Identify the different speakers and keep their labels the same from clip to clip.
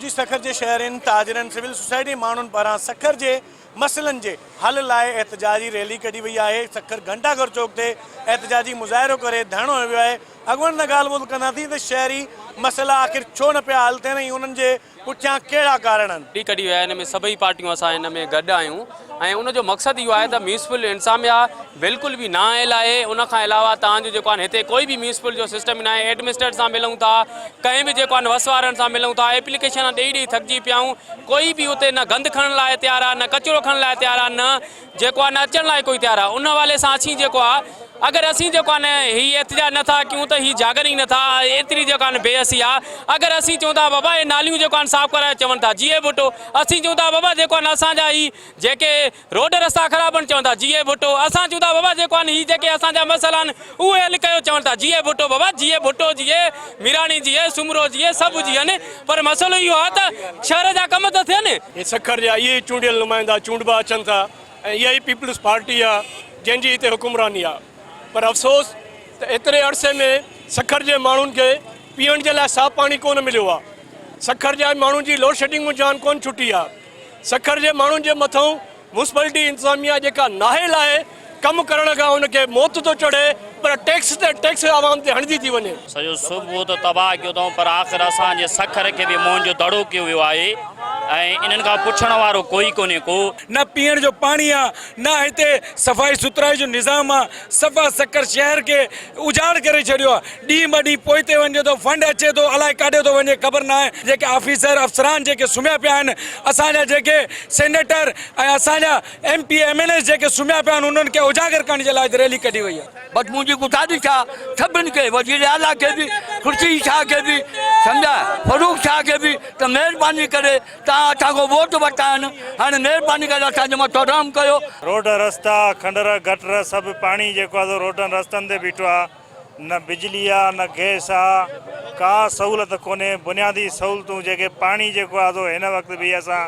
Speaker 1: जी सखर जे शहरनि ताजरनि civil society माण्हुनि पारां सखर जे मसइलनि जे हल लाइ एहतजाजी रैली कढी वई आहे। सखर घंटाघर चौक ते एहतजाजी मुज़ाहिरो करे धरणो हयो वियो आहे। अॻुवाणी न ॻाल्हि ॿोल कंदासीं त शहरी मसइला आख़िर छो न पिया हल थियनि ऐं उन्हनि जे पुठियां कहिड़ा कारण आहिनि।
Speaker 2: कढी विया आहिनि। हिन में सभई पार्टियूं असां हिन में गॾु आहियूं ऐं उनजो मक़सदु इहो आहे त म्यूनिसिपल इंतज़ामिया बिल्कुलु बि ना आयल आहे। उनखां अलावा तव्हांजो जेको आहे हिते कोई बि म्यूनिसिपल जो सिस्टम न आहे। एडमिनिस्ट्रेटर सां मिलूं था, कंहिं बि जेको आहे वस वारनि सां मिलूं था, एप्लीकेशन ॾेई थकिजी पिया आहियूं। कोई बि उते न गंद खणण लाइ तयारु आहे, न कचिरो खणण लाइ तयारु आहे, न जेको आहे न अचण लाइ कोई तयारु आहे। उन वाले सां असीं जेको आहे अगर असीं जेको आहे न हीअ एहतजाज नथा कयूं त हीअ जागरी नथा, एतिरी जेको आहे बेअसी आहे। अगर असीं चऊं था बाबा ये नालियूं जेको आहे साफ़ कराए चवनि था जीए भुट्टो, असीं चऊं था बाबा जेको आहे असांजा ही जेके रोड रस्ता ख़राब आहिनि चवनि था जीए भुट्टो, असां चऊं था बाबा जेको आहे हीअ जेके असांजा मसइला आहिनि उहे हल कयो चवनि था जीए भुट्टो। बाबा जीए भुट्टो जीए, मीराणी जीए, सुमरो जीए, सभु जीअनि, पर मसइलो इहो आहे त शहर जा कम त थियनि।
Speaker 3: सखर जा इहे चूंडियल नुमाइंदा चूंडबा अचनि था ऐं इहा ई पीपल्स पार्टी आहे जंहिंजी हिते हुकुमरानी आहे। पर अफ़सोस त एतिरे अरसे में सखर जे माण्हुनि खे पीअण जे लाइ साफ़ पाणी कोन मिलियो आहे। सखर जा माण्हुनि जी लोड शेडिंग जान कोन छुटी आहे। सखर जे माण्हुनि जे मथां म्यूनिसिपलिटी इंतज़ामिया जेका नाहिल आहे कमु करण खां उनखे मौत थो चढ़े, पर टैक्स ते टैक्स आवाम ते हणंदी थी वञे।
Speaker 4: सॼो सुबुह तो तबाह कयो अथऊं, पर आख़िर असांजे सखर खे बि मोहन जो दड़ो कयो वियो आहे ऐं इन्हनि खां पुछण वारो कोई कोन्हे को।
Speaker 5: न पीअण जो पाणी आहे, न हिते सफ़ाई सुथराई जो निज़ाम आहे। सफ़ा सखर शहर खे उजाड़ करे छॾियो आहे। ॾींहुं ॿ ॾींहुं पोइते वञे थो, फंड अचे थो, अलाए काॾे थो वञे ख़बर न आहे। जेके ऑफिसर अफ़सरान जेके सुम्हिया पिया आहिनि, असांजा जेके सेनेटर ऐं असांजा MP MLA जेके सुम्हिया पिया आहिनि, उन्हनि खे उजागर करण जे लाइ रैली कढी वई आहे।
Speaker 6: बट मुझे गुजारिश आहे सभिनी खे, वज़ीर आला खे बि, खुर्शी शाह खे बि, सम्झा फरूक शाह खे बि, त महिरबानी करे तव्हां असांखो वोट वरिता आहिनि, हाणे महिरबानी करे असांजे मथां रहम कयो।
Speaker 7: रोड रस्ता खंडर गटर सभु पाणी जेको आहे रोडनि रस्तनि ते बीठो आहे। न बिजली आहे, न गैस आहे, का सहूलियत कोन्हे। बुनियादी सहूलियतूं जेके पाणी जेको आहे हिन वक़्तु बि असां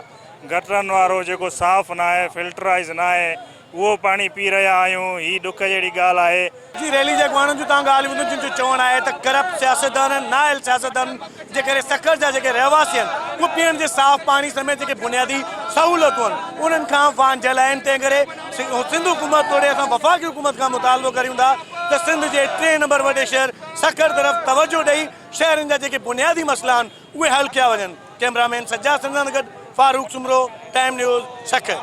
Speaker 7: गटरनि वारो जेको साफ़ न आहे, फिल्टराइज़ न आहे, उहो पाणी पी रहिया आहियूं। ही ॾुख जहिड़ी ॻाल्हि आहे।
Speaker 1: जी रैली जे माण्हुनि जो तव्हां ॻाल्हि ॿुधो, जिन जो चवणु आहे त करप्ट सियासतदान नाहिल सियासतदान जे करे सखर जा जेके रहवासी आहिनि उहे पीअण जे साफ़ पाणी समेत जेके बुनियादी सहूलियतूं आहिनि उन्हनि खां वांझल आहिनि। तंहिं करे सिंध हुकूमत तोड़े असां वफ़ाक़ी हुकूमत खां मुतालबो करियूं था त सिंध जे 3 नंबर वॾे शहर सखर तरफ़ तवजो ॾेई शहरनि जा जेके बुनियादी मसइला आहिनि उहे हल कया वञनि। कैमरामैन सज्जाद संदन गॾु फारूक सुमरो, टाइम न्यूज़, सखर।